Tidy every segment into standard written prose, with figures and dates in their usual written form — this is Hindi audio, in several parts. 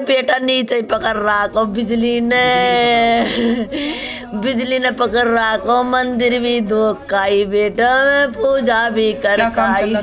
बेटा नीचे पकड़ रहा को बिजली ने पकड़ रहा को, मंदिर भी धोखाई बेटा, मैं पूजा भी कर खाई,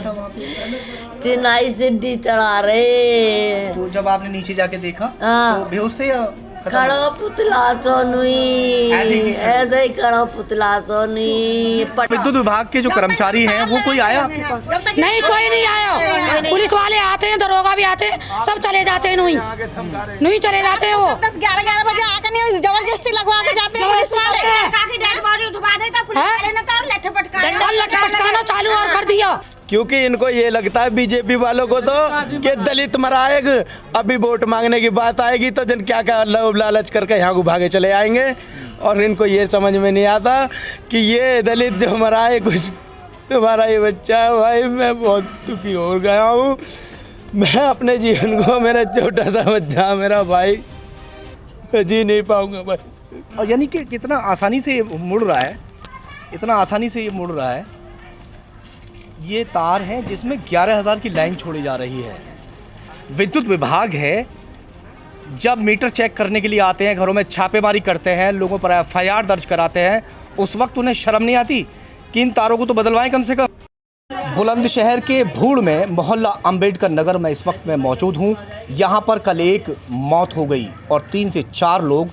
चिनाई सीढ़ी चढ़ा रहे। तो जब आपने नीचे जाके देखा तो बेहोश थे या खड़ो पुतला सोनुई, ऐसे ही खड़ो पुतला सोनुई। विद्युत विभाग के जो कर्मचारी हैं वो कोई आया आपके पास? नहीं, कोई नहीं आया। पुलिस वाले आते हैं, दरोगा भी आते हैं, सब चले जाते हैं। नहीं चले जाते हैं। वो 10-11 बजे आकर नहीं जबरदस्ती लगवा के जाते हैं पुलिस वाले। लटपटकाना चालू और कर दिया, क्योंकि इनको ये लगता है बीजेपी वालों को तो कि दलित मराएगा, अभी वोट मांगने की बात आएगी तो जन क्या क्या लोभ लालच करके यहाँ को भागे चले आएंगे। और इनको ये समझ में नहीं आता कि ये दलित जो मराए कुछ तुम्हारा ये बच्चा है। भाई मैं बहुत दुखी हो गया हूँ, मैं अपने जीवन को, मेरा छोटा सा बच्चा मेरा भाई, मैं जी नहीं पाऊँगा भाई। और यानी कि कितना आसानी से ये मुड़ रहा है, इतना आसानी से ये मुड़ रहा है। ये तार है जिसमें 11,000 की लाइन छोड़ी जा रही है। विद्युत विभाग है, जब मीटर चेक करने के लिए आते हैं, घरों में छापेमारी करते हैं, लोगों पर FIR दर्ज कराते हैं, उस वक्त उन्हें शर्म नहीं आती कि इन तारों को तो बदलवाएं कम से कम। बुलंदशहर के भूड़ में मोहल्ला अंबेडकर नगर में इस वक्त मैं मौजूद हूँ। यहाँ पर कल एक मौत हो गई और 3 से 4 लोग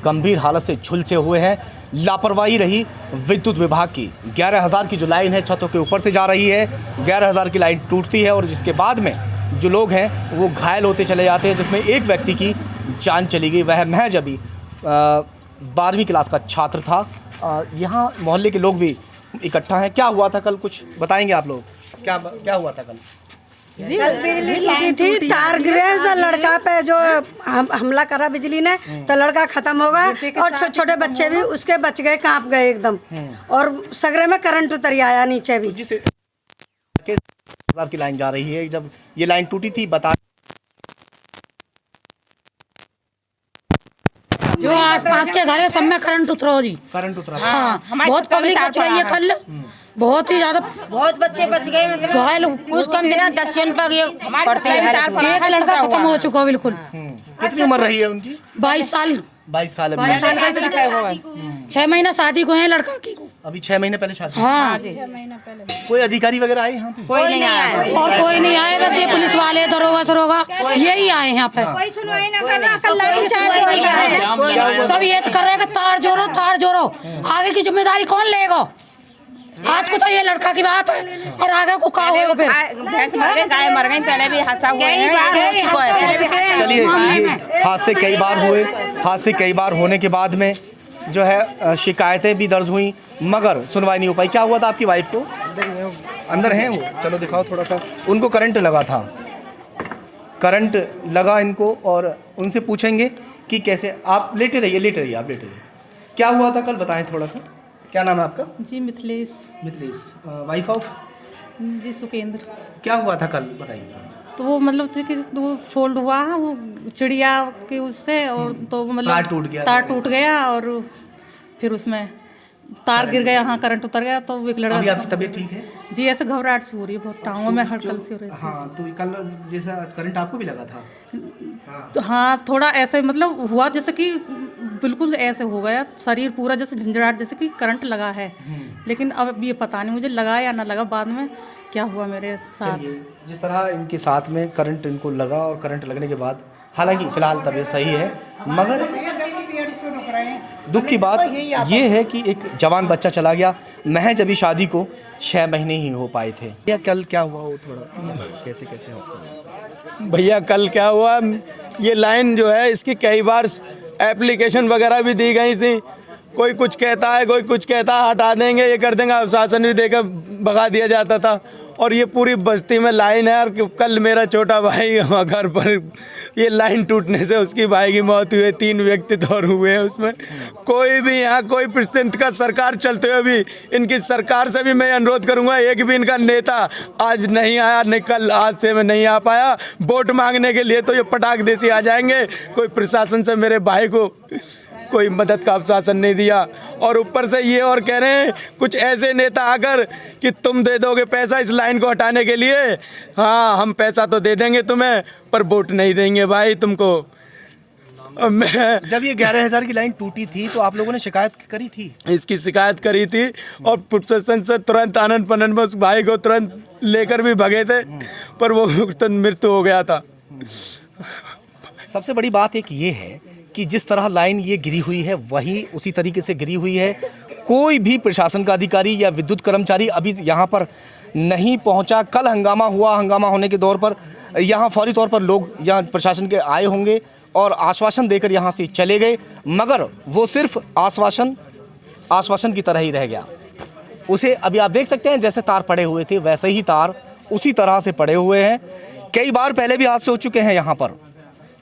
गंभीर हालत से झुलसे हुए हैं। लापरवाही रही विद्युत विभाग की। 11,000 की जो लाइन है छतों के ऊपर से जा रही है, 11,000 की लाइन टूटती है और जिसके बाद में जो लोग हैं वो घायल होते चले जाते हैं, जिसमें एक व्यक्ति की जान चली गई। वह महज अभी 12वीं क्लास का छात्र था। यहाँ मोहल्ले के लोग भी इकट्ठा हैं। क्या हुआ था कल, कुछ बताएंगे आप लोग? क्या हुआ था कल? कल बिजली टूटी थी, तार गिरे तो लड़का पे जो हमला करा बिजली ने, तो लड़का खत्म हो गया और छोटे छोटे बच्चे भी उसके बच गए, कांप गए एकदम। और सगरे में करंट उतर आया नीचे भी। जिस 1000 की लाइन जा रही है, जब ये लाइन टूटी थी बता जो आसपास के घर है सब में करंट उतरा जी। करंट उतरा। हाँ, बहुत पब्लिक बच गई है कल, बहुत ही ज्यादा, बहुत बच्चे बच गए, मतलब घायल कुछ कम बिना 10 जन पर पड़ते हैं। एक लड़का खत्म हो चुका बिल्कुल। कितनी उम्र रही है उनकी? 22 साल। 22 साल। 6 महीना शादी को है लड़का की। अभी 6 महीने पहले शादी। हाँ, कोई अधिकारी वगैरह आए यहाँ पे? कोई नहीं आया और कोई नहीं आए, बस ये पुलिस वाले दरोगा सरोगा यही आए यहाँ पे। सब ये कर रहे हैं तार जोड़ो, आगे की जिम्मेदारी कौन लेगा? आज को तो ये लड़का की बात है और आगे को क्या होगा? फिर भैंस मर गई, गाय मर गई, पहले भी हादसा हुआ है। चलिए, हादसे कई बार होने के बाद में जो है शिकायतें भी दर्ज हुई, मगर सुनवाई नहीं हो पाई। क्या हुआ था आपकी वाइफ को? अंदर हैं वो, चलो दिखाओ थोड़ा सा। उनको करंट लगा था, करंट लगा इनको, और उनसे पूछेंगे कि कैसे। आप लेटे रहिए, आप लेटे रहिए। क्या हुआ था कल, बताएं थोड़ा सा। क्या नाम है आपका? जी मिथिलेश। वाइफ ऑफ जी सुकेंद्र। क्या हुआ था कल, बताइए। तो वो मतलब कि वो फोल्ड हुआ, वो चिड़िया के उससे, और तो मतलब तार टूट गया और फिर उसमें तार गिर गया। हाँ, करंट उतर गया। तो एक लड़का। अभी आपकी तबीयत ठीक है? जी, ऐसे घबराहट सी हो रही है बहुत, टाँगों में हड़कन सी हो रही है। हाँ, तो कल जैसा करंट आपको भी लगा था? तो हाँ, थोड़ा ऐसे मतलब हुआ जैसे कि बिल्कुल ऐसे हो गया शरीर पूरा, जैसे झंझनाहट, जैसे कि करंट लगा है। लेकिन अब ये पता नहीं मुझे लगा या ना लगा, बाद में क्या हुआ मेरे साथ। जिस तरह इनके साथ में करंट इनको लगा और करंट लगने के बाद, हालांकि फिलहाल तबीयत सही है, मगर दुख की बात ये है कि एक जवान बच्चा चला गया। महज अभी शादी को 6 महीने ही हो पाए थे। या कल क्या हुआ वो थोड़ा कैसे हादसा? भैया कल क्या हुआ, ये लाइन जो है इसकी कई बार एप्लीकेशन वगैरह भी दी गई थी। कोई कुछ कहता है, कोई कुछ कहता है, हटा देंगे, ये कर देंगे, शासन भी देकर भगा दिया जाता था। और ये पूरी बस्ती में लाइन है। और कल मेरा छोटा भाई घर पर ये लाइन टूटने से उसकी भाई की मौत हुई है, 3 व्यक्ति तो और हुए हैं उसमें। कोई भी यहाँ कोई प्रतिनिधि का सरकार चलते हुए भी इनकी सरकार से भी मैं अनुरोध करूँगा, एक भी इनका नेता आज नहीं आया, नहीं कल आज से मैं नहीं आ पाया वोट मांगने के लिए, तो ये पटाख देसी आ जाएंगे। कोई प्रशासन से मेरे भाई को कोई मदद का आश्वासन नहीं दिया। और ऊपर से ये और कह रहे हैं कुछ ऐसे नेता आकर कि तुम दे दोगे पैसा इस लाइन को हटाने के लिए। हाँ, हम पैसा तो दे देंगे तुम्हें, पर वोट नहीं देंगे भाई तुमको। मैं जब ये 11,000 की लाइन टूटी थी तो आप लोगों ने शिकायत करी थी? इसकी शिकायत करी थी और प्रशासन से तुरंत आनंद पनन में उस भाई को तुरंत लेकर भी भगे थे, पर वो तुरंत मृत्यु हो गया था। सबसे बड़ी बात एक ये है कि जिस तरह लाइन ये गिरी हुई है वही उसी तरीके से गिरी हुई है। कोई भी प्रशासन का अधिकारी या विद्युत कर्मचारी अभी यहाँ पर नहीं पहुँचा। कल हंगामा हुआ, हंगामा होने के दौर पर यहाँ फौरी तौर पर लोग यहाँ प्रशासन के आए होंगे और आश्वासन देकर यहाँ से चले गए, मगर वो सिर्फ आश्वासन की तरह ही रह गया। उसे अभी आप देख सकते हैं जैसे तार पड़े हुए थे वैसे ही तार उसी तरह से पड़े हुए हैं। कई बार पहले भी हादसे हो चुके हैं यहाँ पर।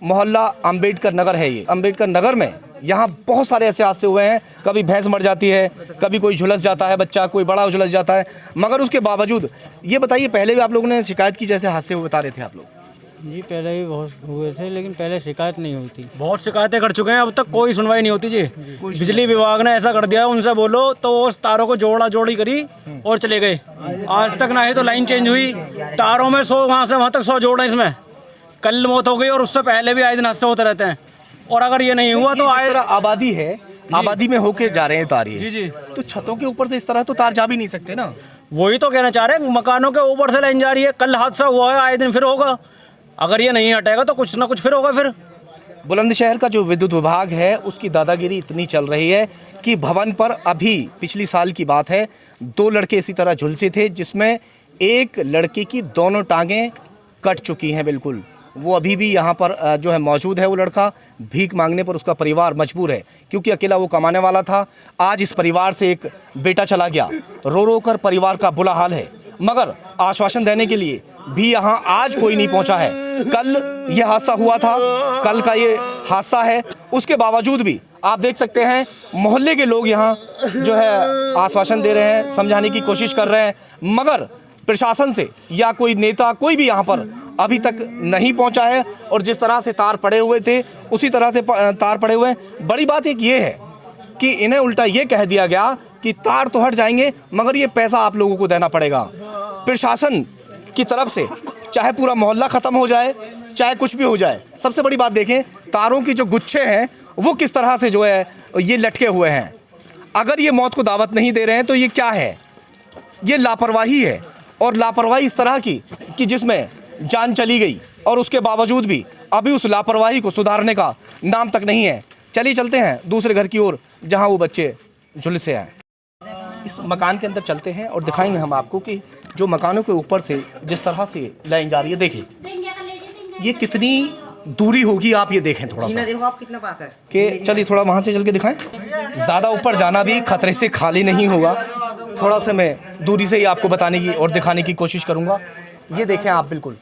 मोहल्ला अंबेडकर नगर है ये। अंबेडकर नगर में यहाँ बहुत सारे ऐसे हादसे हुए हैं। कभी भैंस मर जाती है, कभी कोई झुलस जाता है बच्चा, कोई बड़ा झुलस जाता है, मगर उसके बावजूद ये बताइए, पहले भी आप लोगों ने शिकायत की जैसे हादसे बता रहे थे आप लोग? जी पहले भी बहुत हुए थे, लेकिन पहले शिकायत नहीं हुई थी। बहुत शिकायतें कर चुके हैं, अब तक कोई सुनवाई नहीं होती जी। बिजली विभाग ने ऐसा कर दिया, उनसे बोलो तो उस तारों को जोड़ी करी और चले गए। आज तक ना ही तो लाइन चेंज हुई, तारों में 100 वहाँ से वहाँ तक 100 जोड़ हैं। इसमें कल मौत हो गई और उससे पहले भी आए दिन हादसे होते रहते हैं। और अगर ये नहीं हुआ तो आए आबादी है, आबादी में होके जा रहे हैं तार ये। जी जी, तो छतों के ऊपर से इस तरह तो तार जा भी नहीं सकते ना। वही तो कहना चाह रहे हैं, मकानों के ऊपर से लाइन जा रही है। कल हादसा हुआ है, आए दिन फिर होगा। अगर ये नहीं हटेगा तो कुछ ना कुछ फिर होगा। फिर बुलंदशहर का जो विद्युत विभाग है उसकी दादागिरी इतनी चल रही है कि भवन पर अभी पिछली साल की बात है 2 लड़के इसी तरह झुलसे थे, जिसमें एक लड़के की दोनों टांगें कट चुकी हैं बिल्कुल। वो अभी भी यहाँ पर जो है मौजूद है। वो लड़का भीख मांगने पर उसका परिवार मजबूर है, क्योंकि अकेला वो कमाने वाला था। आज इस परिवार से एक बेटा चला गया, रो रो कर परिवार का बुरा हाल है, मगर आश्वासन देने के लिए भी यहाँ आज कोई नहीं पहुँचा है। कल ये हादसा हुआ था, कल का ये हादसा है, उसके बावजूद भी आप देख सकते हैं मोहल्ले के लोग यहाँ जो है आश्वासन दे रहे हैं, समझाने की कोशिश कर रहे हैं, मगर प्रशासन से या कोई नेता कोई भी यहाँ पर अभी तक नहीं पहुँचा है। और जिस तरह से तार पड़े हुए थे उसी तरह से तार पड़े हुए हैं। बड़ी बात एक ये है कि इन्हें उल्टा ये कह दिया गया कि तार तो हट जाएंगे, मगर ये पैसा आप लोगों को देना पड़ेगा। प्रशासन की तरफ से चाहे पूरा मोहल्ला ख़त्म हो जाए, चाहे कुछ भी हो जाए। सबसे बड़ी बात देखें, तारों की जो गुच्छे हैं वो किस तरह से जो है ये लटके हुए हैं। अगर ये मौत को दावत नहीं दे रहे हैं तो ये क्या है? ये लापरवाही है। और लापरवाही इस तरह की कि जिसमें जान चली गई और उसके बावजूद भी अभी उस लापरवाही को सुधारने का नाम तक नहीं है। चलिए चलते हैं दूसरे घर की ओर जहां वो बच्चे झुलसे हैं। इस मकान के अंदर चलते हैं और दिखाएंगे हम आपको कि जो मकानों के ऊपर से जिस तरह से लाइन जा रही है, देखिए ये कितनी दूरी होगी। आप ये देखें थोड़ा सा, देखो आप कितना पास है कि चलिए थोड़ा वहाँ से चल के दिखाएं। ज़्यादा ऊपर जाना भी खतरे से खाली नहीं होगा। थोड़ा सा मैं दूरी से ही आपको बताने की और दिखाने की कोशिश करूँगा। ये देखें आप, बिल्कुल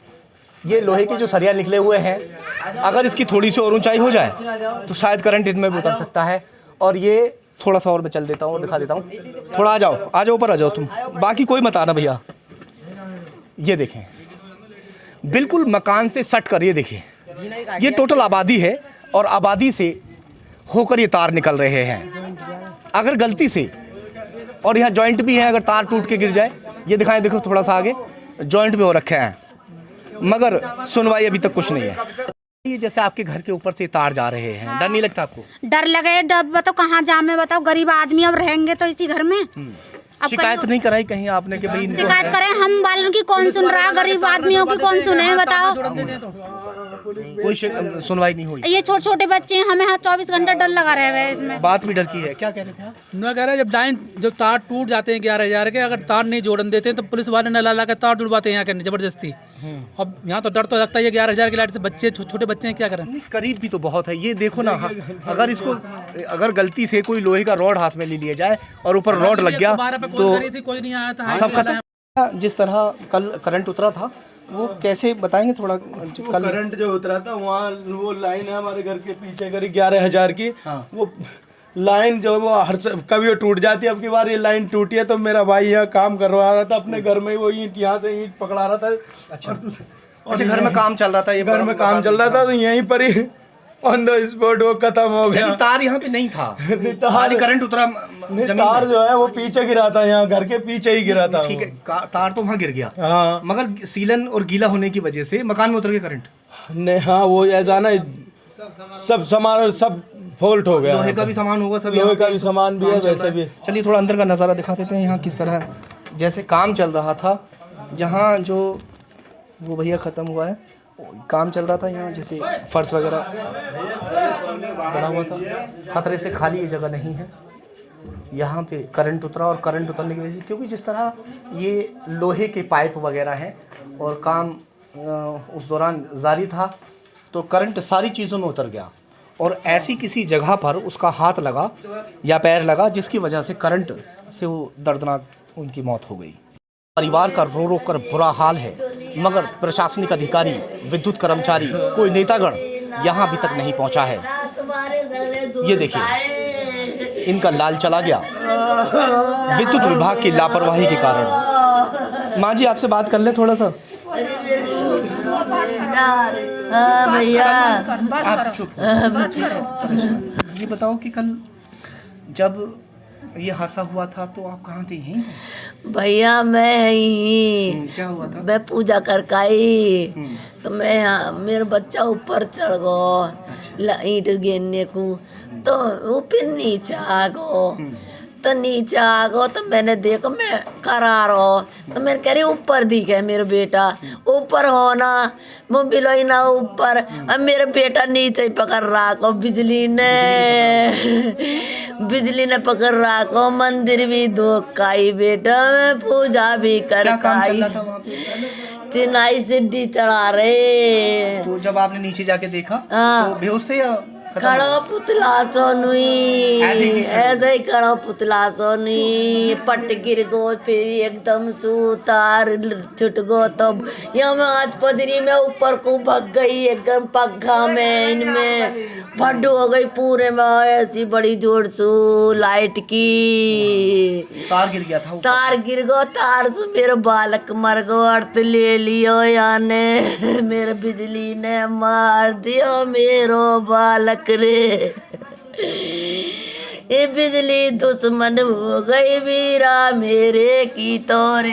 ये लोहे के जो सरिया निकले हुए हैं, अगर इसकी थोड़ी सी और ऊंचाई हो जाए तो शायद करंट इनमें भी उतर सकता है। और ये थोड़ा सा और मैं चल देता हूँ और दिखा देता हूँ। थोड़ा आ जाओ ऊपर आ जाओ तुम, बाकी कोई मत आना भैया। ये देखें बिल्कुल मकान से सट कर, ये देखिए ये टोटल आबादी है और आबादी से होकर ये तार निकल रहे हैं। अगर गलती से, और यहाँ जॉइंट भी है, अगर तार टूट के गिर जाए, ये दिखाएं, देखो थोड़ा सा आगे जॉइंट भी हो रखे हैं, मगर सुनवाई अभी तक कुछ नहीं है। ये जैसे आपके घर के ऊपर से तार जा रहे हैं, डर नहीं लगता आपको? डर लगे, डर बताओ कहाँ जामे, बताओ गरीब आदमी अब रहेंगे तो इसी घर में। अब शिकायत नहीं कराई कहीं आपने कि भाई शिकायत करें हम वालों की कौन सुन रहा है, गरीब आदमियों की कौन सुने, बताओ। कोई सुनवाई नहीं हुई। ये छोटे छोटे बच्चे हैं, हमें 24 घंटा डर लगा रहे हैं इसमें। बात भी डर की है। क्या कह रहे थे? मैं कह रहा है जब तार टूट जाते हैं 11,000 के, अगर तार नहीं जोड़न देते हैं तो पुलिस वाले न ला के तार जुड़वाते हैं यहाँ के जबरदस्ती। अब यहाँ तो डर तो लगता है, ये 11,000 की लाइट से बच्चे छोटे बच्चे हैं, क्या करें? करीब भी तो बहुत है। ये देखो ना, अगर इसको अगर गलती से कोई लोहे का रॉड हाथ में ले लिया जाए और ऊपर रॉड लग गया तो कोई नहीं आया था, सब खत्म। जिस तरह कल करंट उतरा था वो कैसे बताएंगे थोड़ा? कल करंट जो उतरा था वहाँ वो लाइन है हमारे घर के पीछे करीब 11,000 की। वो लाइन जो वो कभी वो टूट जाती है। अब की बार ये लाइन टूटी है तो मेरा भाई यहाँ काम करवा रहा था अपने घर में, वो ईंट यहाँ से ईंट पकड़ा रहा था। अच्छा घर में काम चल रहा था, ये घर में काम चल रहा था तो यहीं पर ही ऑन द स्पॉट वो खत्म हो गया। तार यहाँ पे नहीं था, खाली करंट उतरा तार जो है वो पीछे गिरा था, यहाँ घर के पीछे ही गिरा था। ठीक है, तार तो वहाँ गिर गया, हाँ, मगर सीलन और गीला होने की वजह से मकान में उतर के करंट नहीं। हाँ वो ऐसा ना सब सामान सब फॉल्ट हो गया। लोहे का भी सामान होगा, सब लोहे का भी सामान भी है, वैसे भी। चलिए थोड़ा अंदर का नज़ारा दिखा देते हैं यहाँ किस तरह जैसे काम चल रहा था। जहाँ जो वो भैया ख़त्म हुआ है, काम चल रहा था यहाँ, जैसे फर्श वगैरह बना हुआ था। खतरे से खाली ये जगह नहीं है। यहाँ पे करंट उतरा और करंट उतरने की वजह से, क्योंकि जिस तरह ये लोहे के पाइप वगैरह हैं और काम उस दौरान जारी था, तो करंट सारी चीज़ों में उतर गया और ऐसी किसी जगह पर उसका हाथ लगा या पैर लगा जिसकी वजह से करंट से वो दर्दनाक उनकी मौत हो गई। परिवार का रो रो कर बुरा हाल है, मगर प्रशासनिक अधिकारी, विद्युत कर्मचारी, कोई नेतागण यहाँ अभी तक नहीं पहुँचा है। ये देखिए, इनका लाल चला गया विद्युत विभाग की लापरवाही के कारण। माँ जी आपसे बात कर ले थोड़ा सा। हाँ भैया, आप चुप। ये बताओ कि कल जब ये हादसा हुआ था तो आप कहाँ थे? यहीं? भैया मैं ही, क्या हुआ था? मैं पूजा करके आई तो मैं मेरा बच्चा ऊपर चढ़ गो ईंट गिरने को, तो वो फिर नीचे आ गो, तो नीचे आ गो तो मैंने देखो मैं करा रहा, तो मैंने कह रही ऊपर दिखे मेरा बेटा, ऊपर हो ना वो बिलोई ना ऊपर, अब मेरा बेटा नीचे ही पकड़ रहा को, बिजली ने पकड़ रहा को, मंदिर भी धोखाई बेटा, मैं पूजा भी कर खाई, चिनाई सिड्डी चढ़ा रहे। तो जब आपने नीचे जाके देखा तो बेहोश थे या खड़ो पुतला सोनुई, ऐसे ही खड़ो पुतला सोनुई, पट गिर गो, फिर एकदम सूतार छुट गो, तब यहाँ मैं आज पदरी में ऊपर को भग गई, एकदम पग्घा में इनमें फट हो गई पूरे में, ऐसी बड़ी जोर सु लाइट की तार गिर गया था। तार गिर गो, तार से मेरे बालक मर गो, अर्थ ले लियो याने, मेरे बिजली ने मार दियो मेरो बालक रे, ये बिजली दुश्मन हो गई वीरा मेरे की तोरे।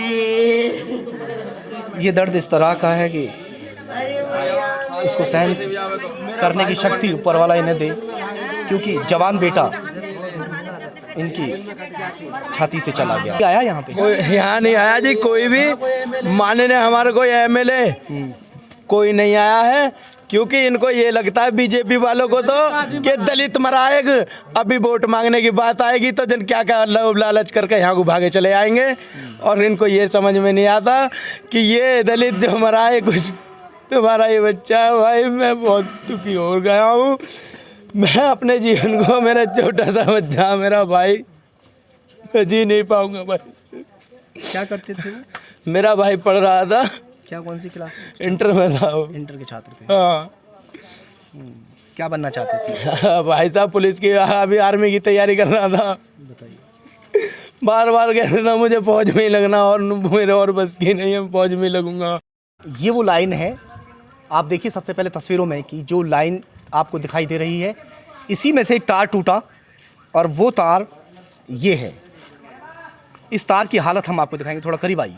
ये दर्द इस तरह का है कि इसको सहन करने की शक्ति ऊपर वाला इन्हें दे, क्योंकि जवान बेटा इनकी छाती से चला गया। आया यहाँ पे? कोई यहाँ नहीं आया जी, कोई भी माननीय हमारा कोई एमएलए कोई नहीं आया है, क्योंकि इनको ये लगता है बीजेपी वालों को तो कि दलित मराएग, अभी वोट मांगने की बात आएगी तो जन क्या क्या लोभ लालच करके यहाँ को भागे चले आएंगे, और इनको ये समझ में नहीं आता कि ये दलित जो मराए कुछ तुम्हारा ये बच्चा है। भाई मैं बहुत दुखी हो गया हूँ, मैं अपने जीवन को, मेरा छोटा सा बच्चा मेरा भाई, मैं जी नहीं पाऊंगा भाई। क्या करते थे? मेरा भाई पढ़ रहा था। क्या, कौन सी क्लास? इंटर में था वो। इंटर के छात्र थे? हाँ। क्या बनना चाहते थे? भाई साहब पुलिस की, अभी आर्मी की तैयारी कर रहा था। बताइए। बार बार कहते था मुझे फौज में ही लगना, और मेरे और बस की नहीं है, फौज में लगूंगा। ये वो लाइन है, आप देखिए सबसे पहले तस्वीरों में कि जो लाइन आपको दिखाई दे रही है, इसी में से एक तार टूटा और वो तार ये है। इस तार की हालत हम आपको दिखाएंगे, थोड़ा करीब आइए।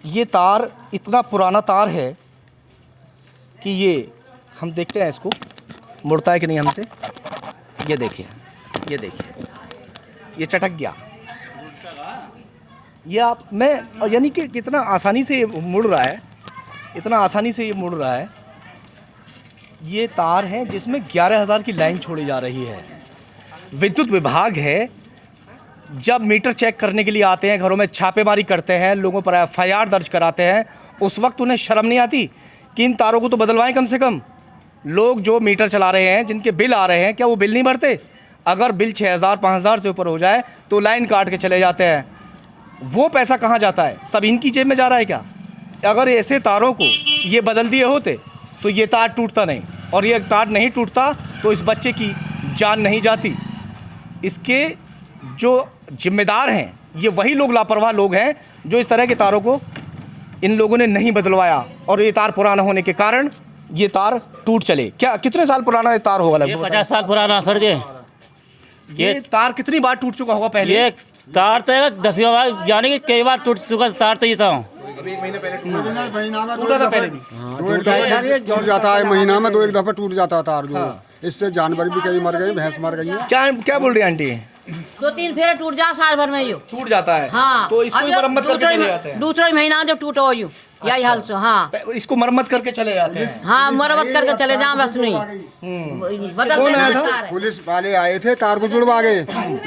ये तार इतना पुराना तार है कि ये हम देखते हैं इसको मुड़ता है कि नहीं हमसे। ये देखिए, ये देखिए, ये चटक गया। ये आप मैं यानी कि कितना आसानी से मुड़ रहा है, इतना आसानी से ये मुड़ रहा है। ये तार है जिसमें 11,000 की लाइन छोड़ी जा रही है। विद्युत विभाग है, जब मीटर चेक करने के लिए आते हैं, घरों में छापेमारी करते हैं, लोगों पर FIR दर्ज कराते हैं, उस वक्त उन्हें शर्म नहीं आती कि इन तारों को तो बदलवाएं कम से कम। लोग जो मीटर चला रहे हैं, जिनके बिल आ रहे हैं, क्या वो बिल नहीं भरते? अगर बिल 6,000 5,000 से ऊपर हो जाए तो लाइन काट के चले जाते हैं। वो पैसा कहाँ जाता है? सब इनकी जेब में जा रहा है क्या? अगर ऐसे तारों को ये बदल दिए होते तो ये तार टूटता नहीं, और ये तार नहीं टूटता तो इस बच्चे की जान नहीं जाती। इसके जो जिम्मेदार हैं ये वही लोग, लापरवाह लोग हैं जो इस तरह के तारों को इन लोगों ने नहीं बदलवाया, और ये तार पुराना होने के कारण ये तार टूट चले। क्या कितने साल पुराना ये तार होगा? लगभग 50 साल पुराना सर जी। ये तार कितनी बार टूट चुका होगा पहले? ये तार तो 10 बार, यानी कि कई बार टूट चुका तार तो ये था। अभी 1 महीना पहले महीना में टूटा था पहले भी। टूट जाता है, महीना में 2-1 दफा टूट जाता तार जो। इससे जानवर भी कई मर गए, भैंस मर गई है। क्या बोल रही है आंटी? 2-3 फेरे टूट जा साल भर में यो टूट जाता है। हाँ, तो इसको मरम्मत करके चले जाते हैं। दूसरा महीना जब टूटा हो यूँ यही हाल से। हाँ, इसको मरम्मत करके चले जाते हैं। हाँ, मरम्मत करके चले जाओ बस नहीं बदल कौन आया था? पुलिस वाले आए थे, तार को जुड़वा गए।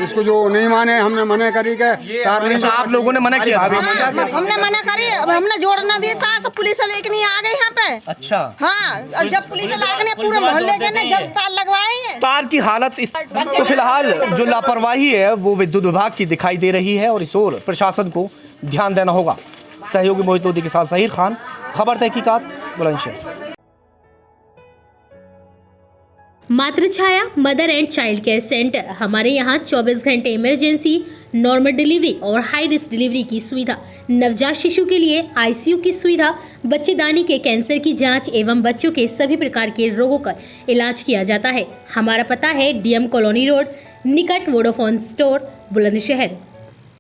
इसको जो नहीं माने, हमने मना करी के तार नहीं। आप लोगों ने मना किया? हमने मना करी, हमने जोड़ना दिया तार, तो पुलिस लेके नहीं आ गई यहाँ पे। अच्छा। हाँ, जब पुलिस लाके पूरे मोहल्ले के ने जब तार लगवाए हैं। तार की हालत तो फिलहाल जो लापरवाही है वो विद्युत विभाग की दिखाई दे रही है और इस ओर प्रशासन को ध्यान देना होगा। सहयोगी मोहित लोधी के साथ ज़हीर खान, खबर तहकीकात, Bulandshahr. Matrichhaya mother and child care centre. हमारे यहाँ 24 घंटे इमरजेंसी, नॉर्मल डिलीवरी और हाई रिस्क डिलीवरी की सुविधा, नवजात शिशु के लिए आईसीयू की सुविधा, बच्चेदानी के कैंसर की जांच एवं बच्चों के सभी प्रकार के रोगों का इलाज किया जाता है। हमारा पता है DM कॉलोनी रोड, निकट वोडाफोन स्टोर, बुलंदशहर।